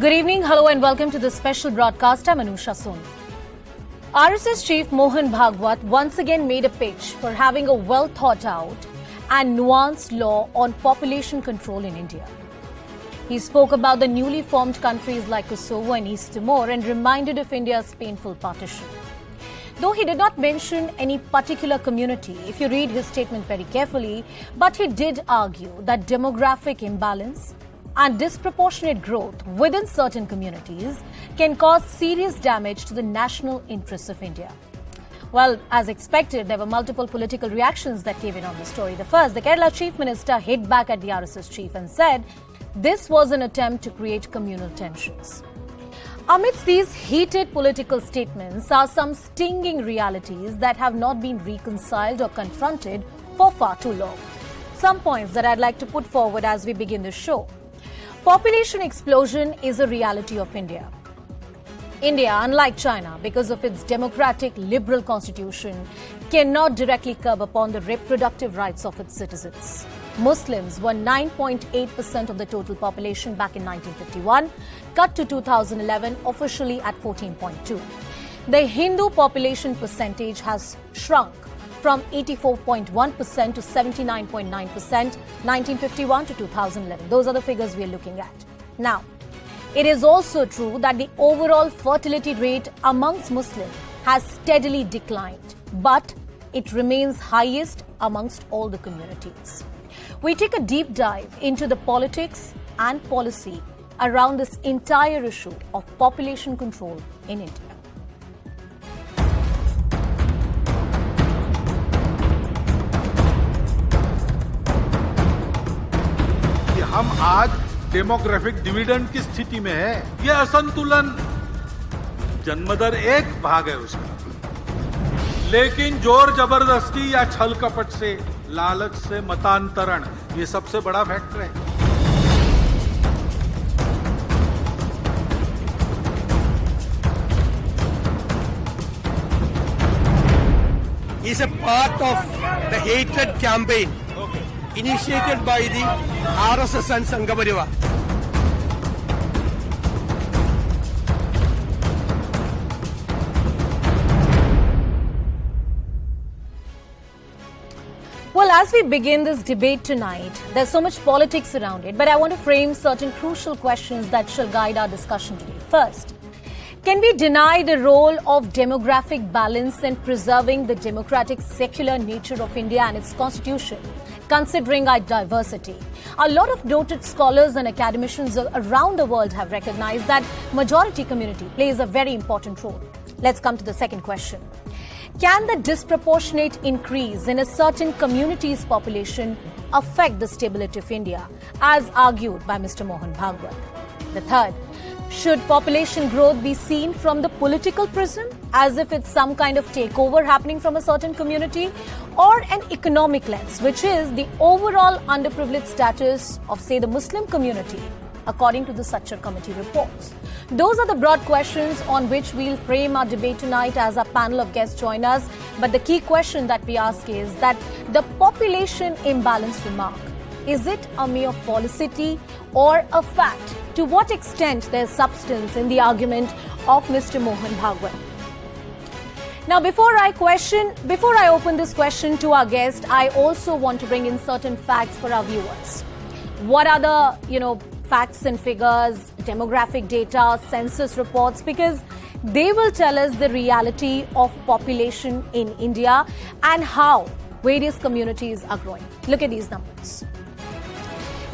Good evening, hello and welcome to this special broadcast. I'm Anusha Soni. RSS Chief Mohan Bhagwat once again made a pitch for having a well thought out and nuanced law on population control in India. He spoke about the newly formed countries like Kosovo and East Timor and reminded of India's painful partition. Though he did not mention any particular community, if you read his statement very carefully, but he did argue that demographic imbalance and disproportionate growth within certain communities can cause serious damage to the national interests of India. Well, as expected, there were multiple political reactions that came in on the story. The first, the Kerala Chief Minister hit back at the RSS chief and said this was an attempt to create communal tensions. Amidst these heated political statements are some stinging realities that have not been reconciled or confronted for far too long. Some points that I'd like to put forward as we begin the show. Population explosion is a reality of India. India, unlike China, because of its democratic liberal constitution, cannot directly curb upon the reproductive rights of its citizens. Muslims were 9.8% of the total population back in 1951, cut to 2011 officially at 14.2%. The Hindu population percentage has shrunk from 84.1% to 79.9%, 1951 to 2011. Those are the figures we are looking at. Now, it is also true that the overall fertility rate amongst Muslims has steadily declined, but it remains highest amongst all the communities. We take a deep dive into the politics and policy around this entire issue of population control in India. हम आज demographic dividend की स्थिति में है। यह असंतुलन जन्मदर एक भाग है उसका, लेकिन जोर जबरदस्ती या छल कपट से, लालच से मतांतरण, ये सबसे बड़ा फैक्टर है। Is a part of the hatred campaign initiated by the RSS and Sangh. Well, as we begin this debate tonight, there's so much politics around it, but I want to frame certain crucial questions that shall guide our discussion today. First, can we deny the role of demographic balance in preserving the democratic secular nature of India and its constitution, considering our diversity? A lot of noted scholars and academicians around the world have recognized that majority community plays a very important role. Let's come to the second question. Can the disproportionate increase in a certain community's population affect the stability of India, as argued by Mr. Mohan Bhagwat? The third, should population growth be seen from the political prism, as if it's some kind of takeover happening from a certain community, or an economic lens, which is the overall underprivileged status of, say, the Muslim community, according to the Sachar Committee reports? Those are the broad questions on which we'll frame our debate tonight as our panel of guests join us. But the key question that we ask is that the population imbalance remark, is it a mere falsity or a fact? To what extent there's substance in the argument of Mr. Mohan Bhagwat? Now, before I open this question to our guest, I also want to bring in certain facts for our viewers. What are the, facts and figures, demographic data, census reports, because they will tell us the reality of population in India and how various communities are growing. Look at these numbers.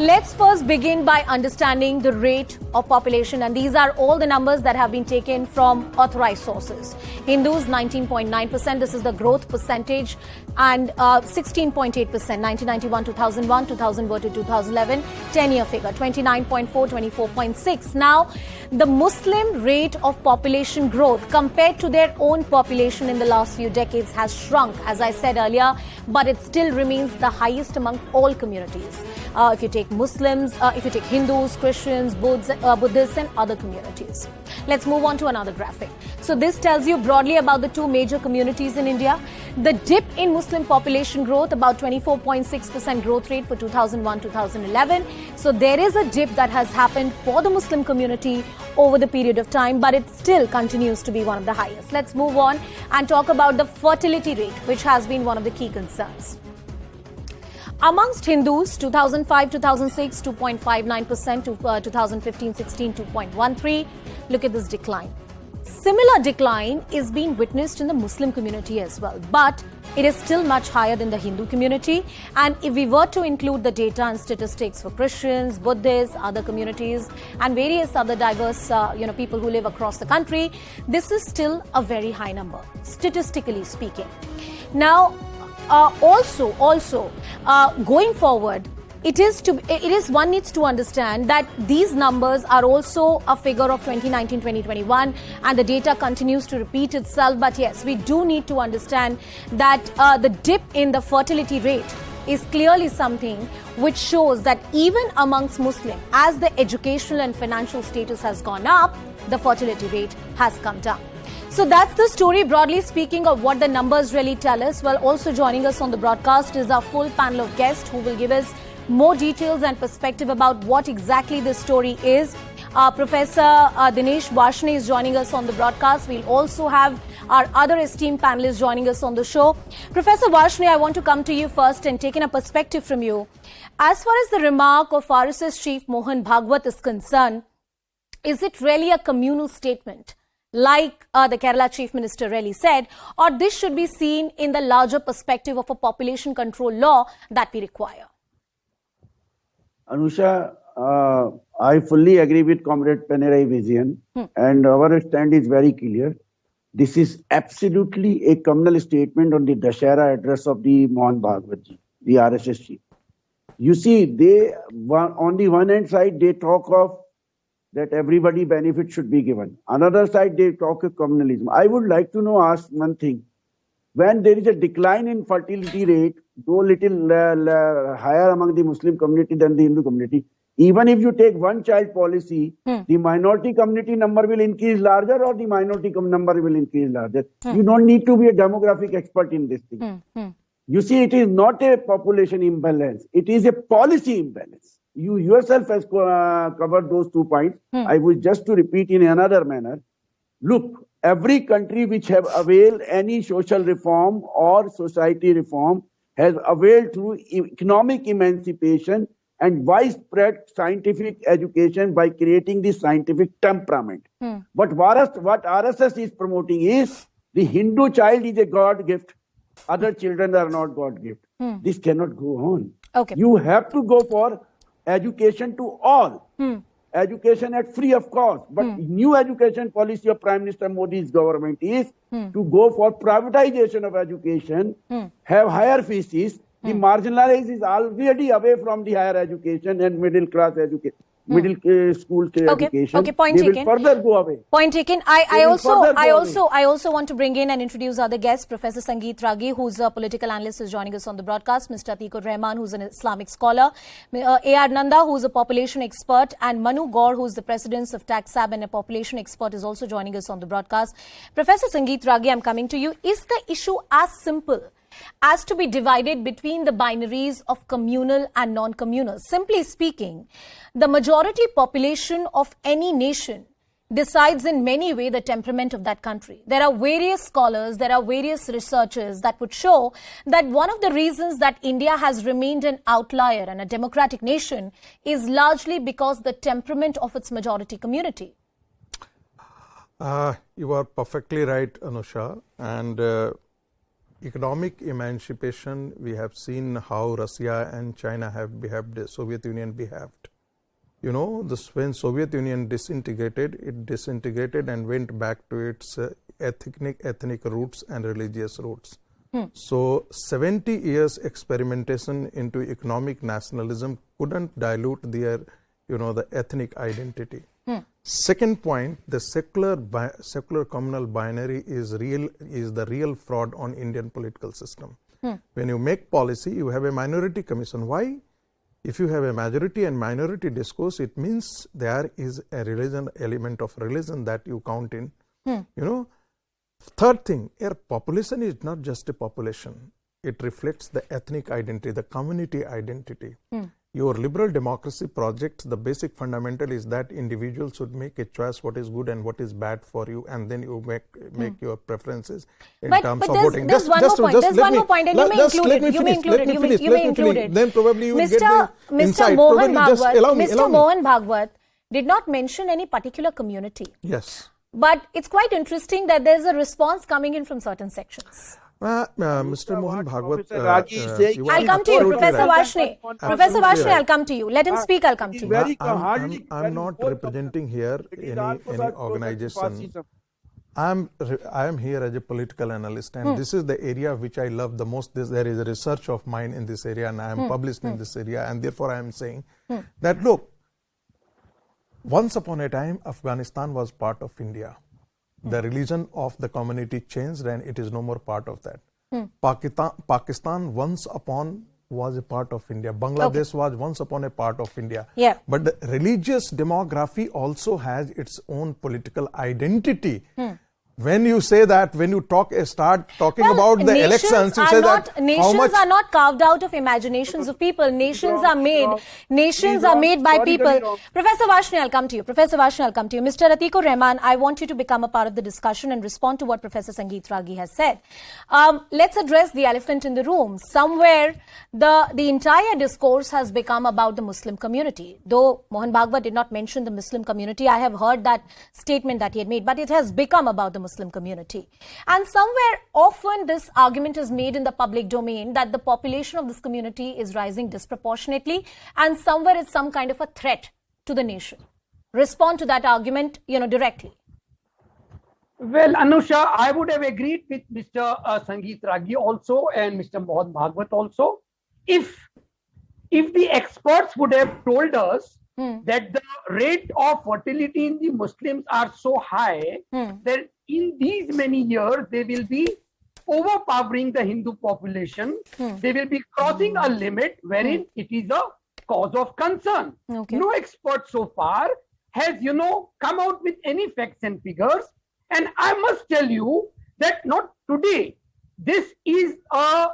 Let's first begin by understanding the rate of population, and these are all the numbers that have been taken from authorized sources. Hindus 19.9%, this is the growth percentage, and 16.8%, 1991, 2001, 2000 to 2011, 10-year figure, 29.4, 24.6. Now, the Muslim rate of population growth compared to their own population in the last few decades has shrunk, as I said earlier, but it still remains the highest among all communities. If you take Muslims, if you take Hindus, Christians, Buddhists and other communities. Let's move on to another graphic. So this tells you broadly broadly about the two major communities in India. The dip in Muslim population growth, about 24.6% growth rate for 2001-2011. So there is a dip that has happened for the Muslim community over the period of time, but it still continues to be one of the highest. Let's move on and talk about the fertility rate, which has been one of the key concerns. Amongst Hindus, 2005-2006, 2.59%, to 2015-16, 2.13%. Look at this decline. Similar decline is being witnessed in the Muslim community as well, but it is still much higher than the Hindu community. And if we were to include the data and statistics for Christians, Buddhists, other communities, and various other diverse, people who live across the country, this is still a very high number, statistically speaking. Now, going forward, one needs to understand that these numbers are also a figure of 2019-2021, and the data continues to repeat itself. But yes, we do need to understand that the dip in the fertility rate is clearly something which shows that even amongst Muslims, as the educational and financial status has gone up, the fertility rate has come down. So that's the story, broadly speaking, of what the numbers really tell us. Well, also joining us on the broadcast is our full panel of guests who will give us more details and perspective about what exactly this story is. Professor Dinesh Varshney is joining us on the broadcast. We'll also have our other esteemed panelists joining us on the show. Professor Varshney, I want to come to you first and take in a perspective from you. As far as the remark of RSS Chief Mohan Bhagwat is concerned, is it really a communal statement, like the Kerala Chief Minister really said, or this should be seen in the larger perspective of a population control law that we require? Anusha, I fully agree with Comrade Panerai vision, and our stand is very clear. This is absolutely a communal statement on the Dussehra address of the Mohan Bhagwat ji, the RSS chief. You see, they, on the one hand side, they talk of that everybody benefit should be given. Another side, they talk of communalism. I would like to ask one thing. When there is a decline in fertility rate, though little higher among the Muslim community than the Hindu community, even if you take one child policy, the minority community number will increase larger or the minority number will increase larger. You don't need to be a demographic expert in this thing. You see, it is not a population imbalance. It is a policy imbalance. You yourself has covered those 2 points. I will just to repeat in another manner. Look, every country which have availed any social reform or society reform has availed through economic emancipation and widespread scientific education by creating the scientific temperament. But what RSS is promoting is the Hindu child is a God gift. Other children are not God gift. This cannot go on. Okay. You have to go for education to all. Education at free of cost. But new education policy of Prime Minister Modi's government is to go for privatization of education, have higher fees. The marginalized is already away from the higher education and middle class education. Middle school education. Okay, point they taken. Will further go away. Point taken. I also want to bring in and introduce other guests. Professor Sangeet Ragi, who's a political analyst, is joining us on the broadcast. Mr. Atikur Rahman, who's an Islamic scholar. A.R. Nanda, who's a population expert. And Manu Gaur, who's the president of TAXAB and a population expert, is also joining us on the broadcast. Professor Sangeet Ragi, I'm coming to you. Is the issue as simple as to be divided between the binaries of communal and non-communal? Simply speaking, the majority population of any nation decides in many ways the temperament of that country. There are various scholars, there are various researchers that would show that one of the reasons that India has remained an outlier and a democratic nation is largely because the temperament of its majority community. You are perfectly right, Anusha. And economic emancipation, we have seen how Russia and China have behaved, the Soviet Union behaved. You know, when Soviet Union disintegrated, it disintegrated and went back to its ethnic roots and religious roots. So 70 years experimentation into economic nationalism couldn't dilute their, the ethnic identity. Second point, the secular communal binary is the real fraud on Indian political system. When you make policy, you have a minority commission. Why? If you have a majority and minority discourse, it means there is a element of religion that you count in. Third thing, your population is not just a population. It reflects the ethnic identity, the community identity. Your liberal democracy project, the basic fundamental is that individuals should make a choice what is good and what is bad for you, and then you make your preferences in terms of voting. There's one more point, and you may include it. Then probably you will get the insight. Mr. Mohan Bhagwat did not mention any particular community. Yes. But it's quite interesting that there's a response coming in from certain sections. Mr. Mohan Bhagwat, I'll come to you, Professor Varshney. Professor Varshney, I'll come to you. Let him speak, I'll come to you. I'm not representing here any organization. I am here as a political analyst, and this is the area which I love the most. There is a research of mine in this area, and I am published in this area, and therefore I am saying that, look, once upon a time, Afghanistan was part of India. The religion of the community changed and it is no more part of that. Pakistan once upon was a part of India. Bangladesh was once upon a part of India. Yeah. But the religious demography also has its own political identity. When you say that, when you start talking about the elections, you say that nations are not carved out of imaginations of people. Nations are made by people. Professor Varshney, I'll come to you. Mr. Atikur Rahman, I want you to become a part of the discussion and respond to what Professor Sangeet Ragi has said. Let's address the elephant in the room. Somewhere, the entire discourse has become about the Muslim community. Though Mohan Bhagwat did not mention the Muslim community, I have heard that statement that he had made, but it has become about the Muslim community. And somewhere often this argument is made in the public domain that the population of this community is rising disproportionately, and somewhere it's some kind of a threat to the nation. Respond to that argument, directly. Well, Anusha, I would have agreed with Mr. Sangeet Ragi also and Mr. Mohan Bhagwat also if the experts would have told us that the rate of fertility in the Muslims are so high that in these many years they will be overpowering the Hindu population. They will be crossing a limit wherein it is a cause of concern. Okay. No expert so far has, come out with any facts and figures. And I must tell you that not today. This is a,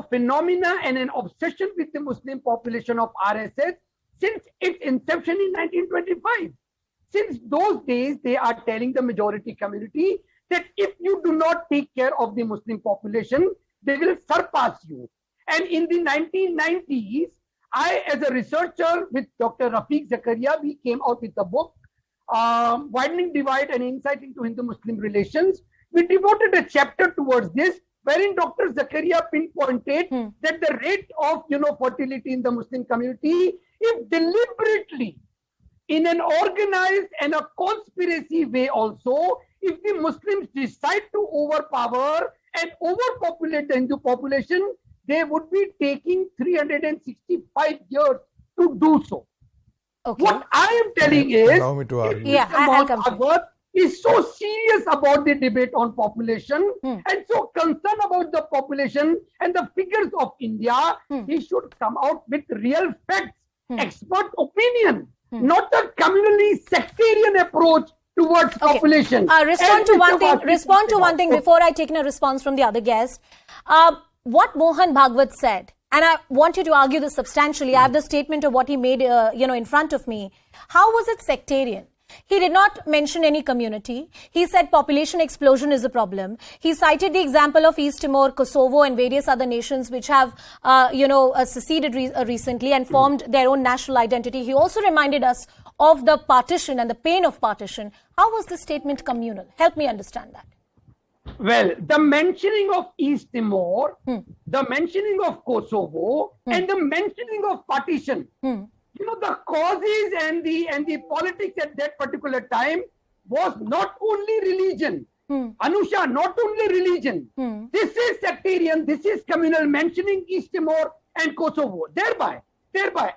phenomena and an obsession with the Muslim population of RSS since its inception in 1925. Since those days, they are telling the majority community that if you do not take care of the Muslim population, they will surpass you. And in the 1990s, I, as a researcher with Dr. Rafiq Zakaria, we came out with a book, Widening Divide and Insight into Hindu-Muslim Relations. We devoted a chapter towards this, wherein Dr. Zakaria pinpointed that the rate of, fertility in the Muslim community, if deliberately, in an organized and a conspiracy way also, if the Muslims decide to overpower and overpopulate the Hindu population, they would be taking 365 years to do so. Okay. What I am telling is, allow me to argue. I'll come to you. Is so serious about the debate on population and so concerned about the population and the figures of India, he should come out with real facts, expert opinion, not a communally sectarian approach towards population. Respond to one thing before I take a response from the other guest. What Mohan Bhagwat said, and I want you to argue this substantially. I have the statement of what he made, in front of me. How was it sectarian? He did not mention any community. He said population explosion is a problem. He cited the example of East Timor, Kosovo, and various other nations which have, seceded recently and formed their own national identity. He also reminded us of the partition and the pain of partition. How was this statement communal? Help me understand that. Well, the mentioning of East Timor, the mentioning of Kosovo, and the mentioning of partition, the causes and the politics at that particular time was not only religion. Anusha, not only religion. This is sectarian, this is communal, mentioning East Timor and Kosovo. Thereby,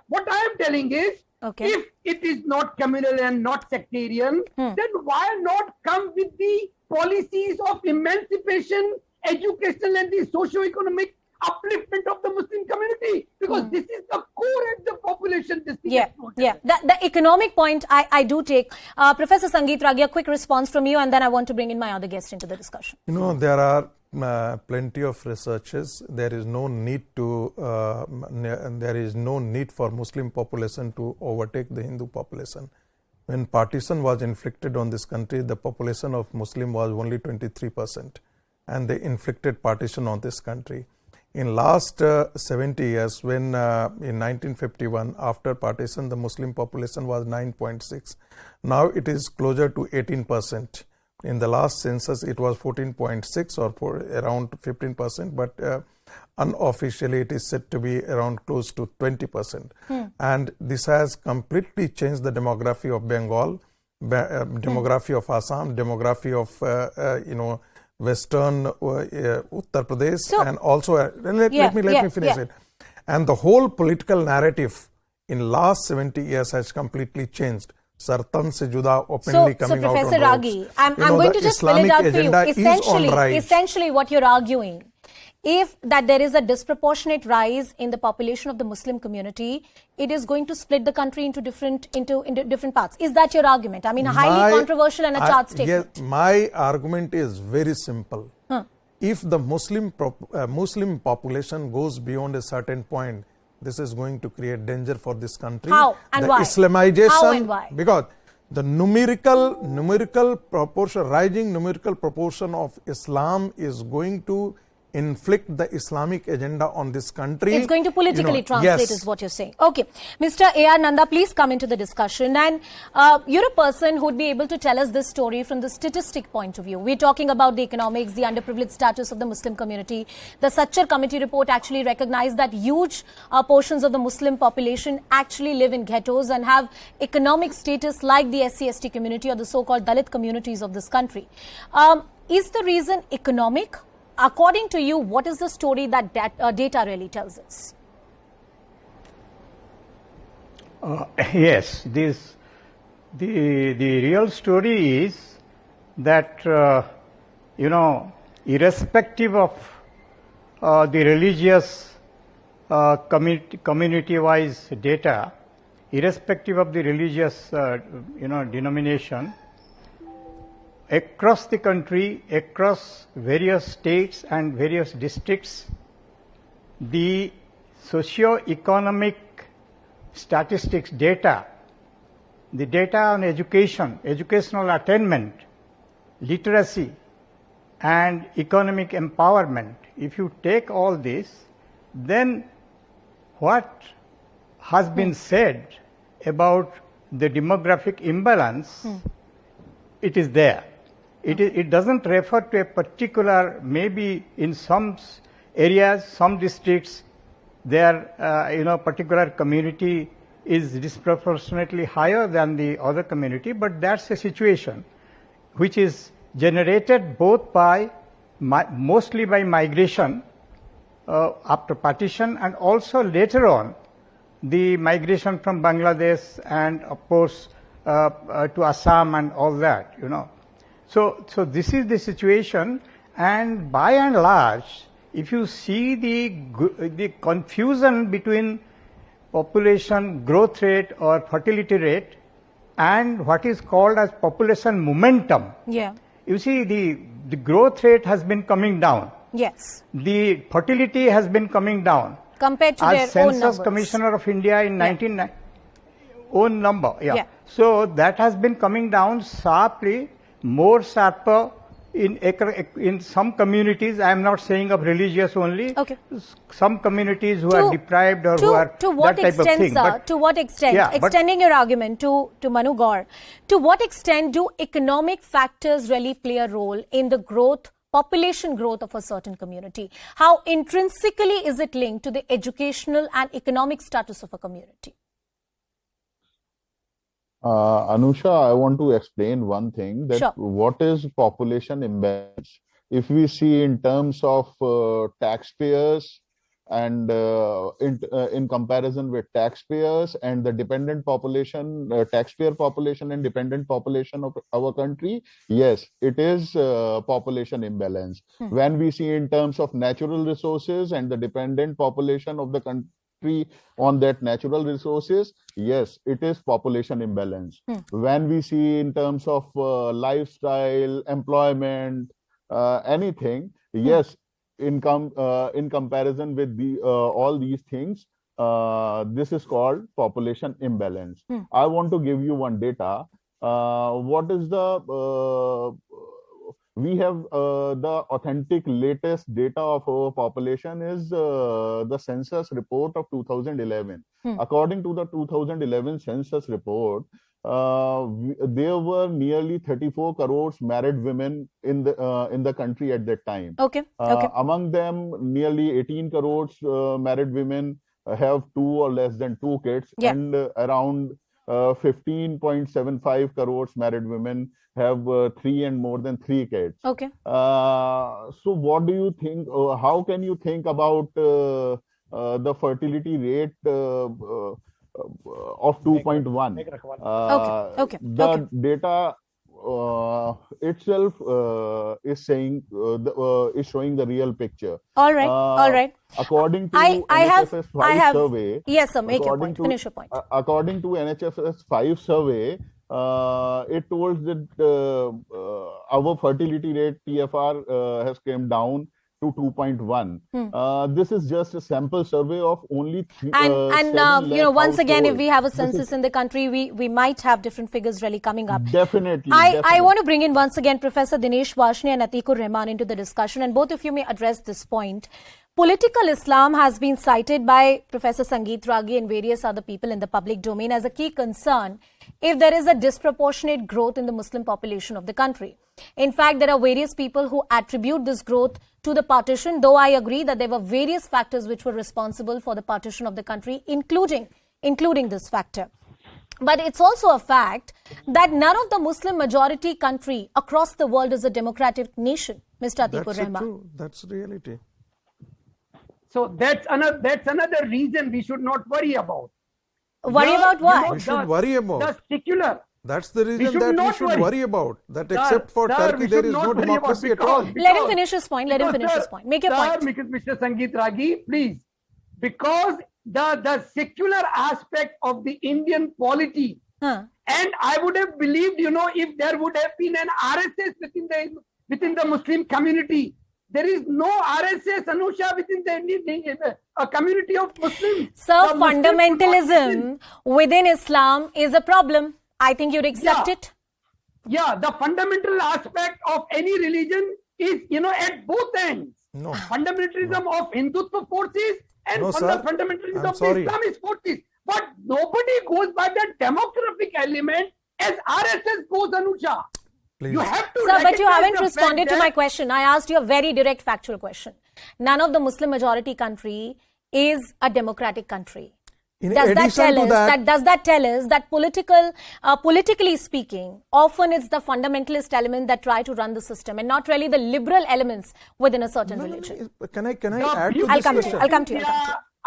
what I am telling is, if it is not communal and not sectarian, then why not come with the policies of emancipation, educational and the socio-economic upliftment of the Muslim community? Because this is the score at the population. Yeah. The economic point I do take. Professor Sangeet Ragia, quick response from you, and then I want to bring in my other guest into the discussion. You know, there are plenty of researches. There is no need to. There is no need for Muslim population to overtake the Hindu population. When partition was inflicted on this country, the population of Muslim was only 23%, and they inflicted partition on this country. In last 70 years, when in 1951, after partition, the Muslim population was 9.6. Now it is closer to 18%. In the last census, it was 14.6 or around 15%, but unofficially it is said to be around close to 20%. And this has completely changed the demography of Bengal, demography of Assam, demography of, Western Uttar Pradesh, and also let me finish it. And the whole political narrative in last 70 years has completely changed. Sartan se juda openly coming out on roads. So Professor Ragi, I'm going to just spell it out for you. Essentially what you're arguing, if that there is a disproportionate rise in the population of the Muslim community, it is going to split the country into different parts. Is that your argument? I mean, a highly controversial and a charged statement. Yes, my argument is very simple. If the Muslim population goes beyond a certain point, this is going to create danger for this country. How and why? Islamization. How and why? Because the numerical proportion, rising numerical proportion of Islam is going to inflict the Islamic agenda on this country. It's going to politically translate is what you're saying. Okay. Mr. A.R. Nanda, please come into the discussion. And you're a person who would be able to tell us this story from the statistic point of view. We're talking about the economics, the underprivileged status of the Muslim community. The Sachar committee report actually recognized that huge portions of the Muslim population actually live in ghettos and have economic status like the SC/ST community or the so-called Dalit communities of this country. Is the reason economic? According to you, what is the story that data really tells us? Yes, the real story is that, irrespective of the religious community-wise data, irrespective of the religious, denomination, across the country, across various states and various districts, the socio-economic statistics data, the data on education, educational attainment, literacy, and economic empowerment, if you take all this, then what has been said about the demographic imbalance, it is there. It doesn't refer to a particular, maybe in some areas, some districts, their particular community is disproportionately higher than the other community, but that's a situation which is generated both by, mostly by migration after partition, and also later on the migration from Bangladesh and of course to Assam and all that, So this is the situation, and by and large, if you see the confusion between population growth rate or fertility rate and what is called as population momentum, you see the growth rate has been coming down. Yes. The fertility has been coming down. Compared to their own numbers. Census Commissioner of India in 1990. Own number, So that has been coming down sharply, more sharper in some communities. I am not saying of religious only. Okay. Some communities who are deprived or who are that type of thing. Sir, to what extent, extending your argument to Manu Gaur, to what extent do economic factors really play a role in the growth, population growth of a certain community? How intrinsically is it linked to the educational and economic status of a community? Anusha, I want to explain one thing, that what is population imbalance? If we see in terms of taxpayers and in comparison with taxpayers and the dependent population, taxpayer population and dependent population of our country, yes, it is population imbalance. When we see in terms of natural resources and the dependent population of the country victory on that natural resources, yes, it is population imbalance. When we see in terms of lifestyle, employment, anything, yes, in comparison with all these things, this is called population imbalance. I want to give you one data. What is the we have the authentic latest data of our population is the census report of 2011. According to the 2011 census report, there were nearly 34 crores married women in the country at that time. Among them, nearly 18 crores married women have 2 or less than 2 kids, and around 15.75 crores married women have 3 and more than 3 kids. So what do you think? How can you think about the fertility rate of 2.1? The data itself is saying is showing the real picture. All right. According to NHFS 5 survey. Yes, sir. Make your point. Finish your point. According to NHFS 5 survey, it told that our fertility rate TFR has came down to 2.1. This is just a sample survey of only once again, if we have a census in the country, we might have different figures really coming up. Definitely. I want to bring in once again Professor Dinesh Varshney and Atikur Rahman into the discussion, and both of you may address this point. Political Islam has been cited by Professor Sangeet Ragi and various other people in the public domain as a key concern if there is a disproportionate growth in the Muslim population of the country. In fact, there are various people who attribute this growth to the partition, though I agree that there were various factors which were responsible for the partition of the country, including this factor. But it's also a fact that none of the Muslim majority country across the world is a democratic nation, Mr. Atikur Rahman. That's true. That's reality. So that's another reason we should not worry about. Worry about what? We should worry about. The secular. That's the reason that we should worry about. That except for Sir, Turkey, there is no democracy at all. Let him finish his point. Make your point. Mr. Sangeet Ragi, please. Because the secular aspect of the Indian polity, and I would have believed, if there would have been an RSS within the Muslim community. There is no RSS, Anusha, within the community of Muslims. So fundamentalism within Islam is a problem. I think you'd accept it. Yeah, the fundamental aspect of any religion is, at both ends. No. Fundamentalism of Hindutva forces and fundamentalism of the Islamist forces. But nobody goes by the demographic element as RSS goes, Anusha. Please. You have to Sir, but you haven't responded to my question. I asked you a very direct factual question. None of the Muslim majority country is a democratic country. Does that tell us that politically speaking, often it's the fundamentalist element that try to run the system and not really the liberal elements within a certain religion? Can I add to this question? I'll come to you.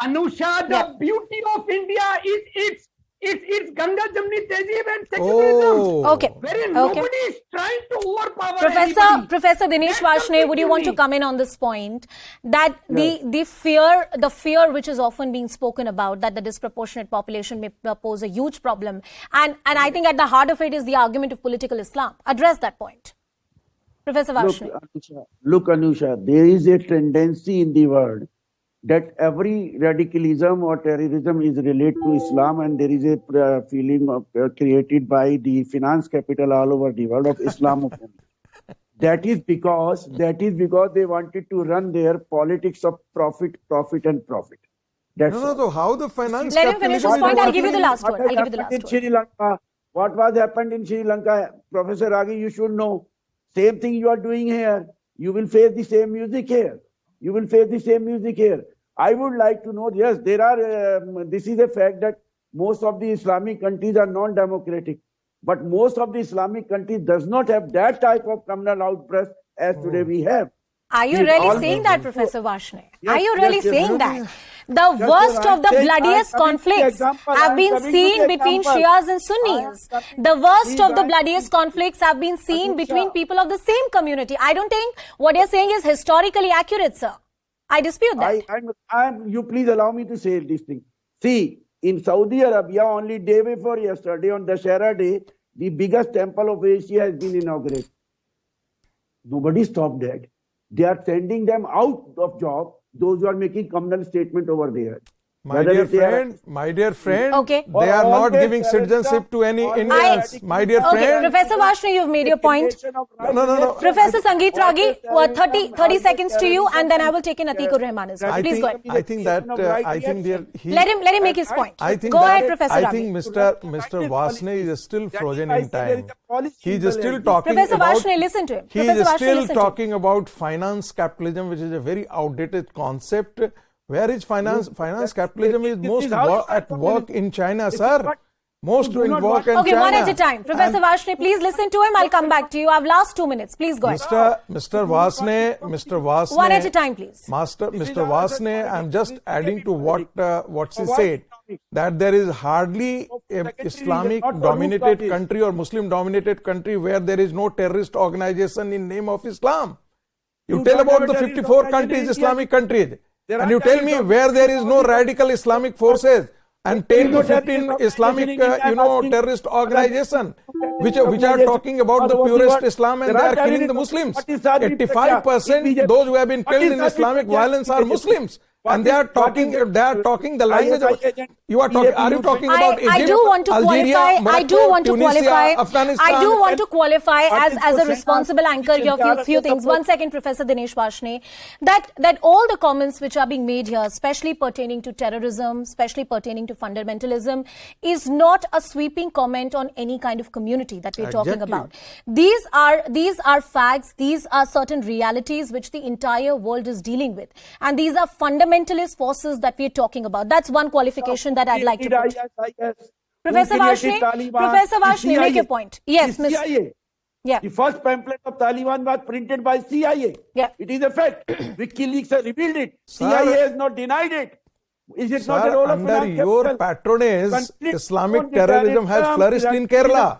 Anusha, the beauty of India is it's Ganga Jamni Tehzeeb and secularism. Okay. Wherein nobody is trying to overpower anybody. Professor Dinesh Varshney, would you want to come in on this point that the fear which is often being spoken about, that the disproportionate population may pose a huge problem, and I think at the heart of it is the argument of political Islam. Address that point. Professor Varshney. Look, Anusha, there is a tendency in the world that every radicalism or terrorism is related to Islam, and there is a feeling of, created by the finance capital all over the world of Islamophobia. That is because they wanted to run their politics of profit. That's No. How the finance Let him finish his point. I'll give you the last word. Sri Lanka. What was happened in Sri Lanka? Professor Ragi, you should know. Same thing you are doing here. You will face the same music here. I would like to know, yes, there are, this is a fact that most of the Islamic countries are non-democratic, but most of the Islamic countries does not have that type of communal outburst as today we have. Are you really saying that, Professor Varshney? Are you really saying that? The worst of the bloodiest conflicts have been seen between Shias and Sunnis. The worst of the bloodiest conflicts have been seen between people of the same community. I don't think what you're saying is historically accurate, sir. I dispute that. You please allow me to say this thing. See, in Saudi Arabia, only day before yesterday, on Dussehra Day, the biggest temple of Asia has been inaugurated. Nobody stopped that. They are sending them out of job, those who are making communal statement over there. My dear friend, okay. They are not giving citizenship to any Indians. My dear friend. Professor Varshney, you've made your point. No. Professor Sangeet Ragi, 30 seconds to you, and then I will take in Atikur Rahman as well. Please go ahead. I think Let him make his point. Go ahead, Professor Ragi. I think Mr. Varshney is still frozen in time. He is still talking Professor about... Varshney, listen to him. He is still talking about finance capitalism, which is a very outdated concept. Where is finance? Finance capitalism is most at work in China, sir. Most in work in China. Okay, one at a time. Professor Varshney, please listen to him. I'll come back to you. I've last 2 minutes. Please go ahead. Mr. Varshney. One at a time, please. Mr. Varshney, I'm just adding to what she said, that there is hardly an Islamic-dominated country or Muslim-dominated country where there is no terrorist organization in name of Islam. You tell about the 54 countries, Islamic countries. And you tell me where there is no radical Islamic forces and 10 to 15 Islamic, terrorist organization which are talking about the purest Islam and they are killing the Muslims. 85% those who have been killed in Islamic violence are Muslims. And they are talking the language of, are you talking about Egypt, I do want to Algeria, Morocco, Tunisia, Afghanistan? I do want to qualify as a responsible anchor here few things. 1 second, Professor Dinesh Varshney, that all the comments which are being made here, especially pertaining to terrorism, especially pertaining to fundamentalism, is not a sweeping comment on any kind of community that we're talking about. These are facts, these are certain realities which the entire world is dealing with. And these are fundamentalist forces that we're talking about. That's one qualification that I'd like to put. Professor Varshney, make your point. Yes, Ms. Yeah. The first pamphlet of Taliban was printed by CIA. Yeah. It is a fact. WikiLeaks has revealed it. CIA has not denied it. Is it not a role of under your patronage, Islamic terrorism has flourished in Kerala.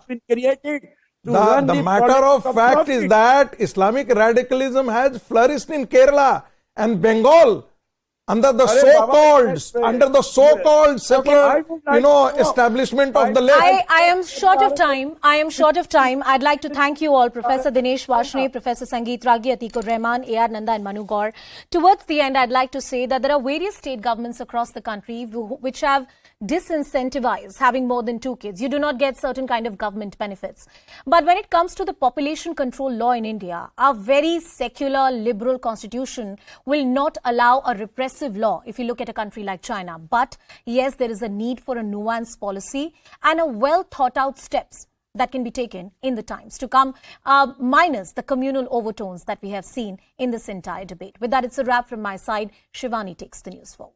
The matter of fact is that Islamic radicalism has flourished in Kerala and Bengal under the so-called secular, establishment of the left. I am short of time. I'd like to thank you all, Professor Dinesh Varshney, Professor Sangeet Ragi, Atikur Rahman, A.R. Nanda and Manu Gaur. Towards the end, I'd like to say that there are various state governments across the country which have disincentivized having more than 2 kids. You do not get certain kind of government benefits. But when it comes to the population control law in India, our very secular, liberal constitution will not allow a repressive law if you look at a country like China. But yes, there is a need for a nuanced policy and a well thought out steps that can be taken in the times to come, minus the communal overtones that we have seen in this entire debate. With that, it's a wrap from my side. Shivani takes the news forward.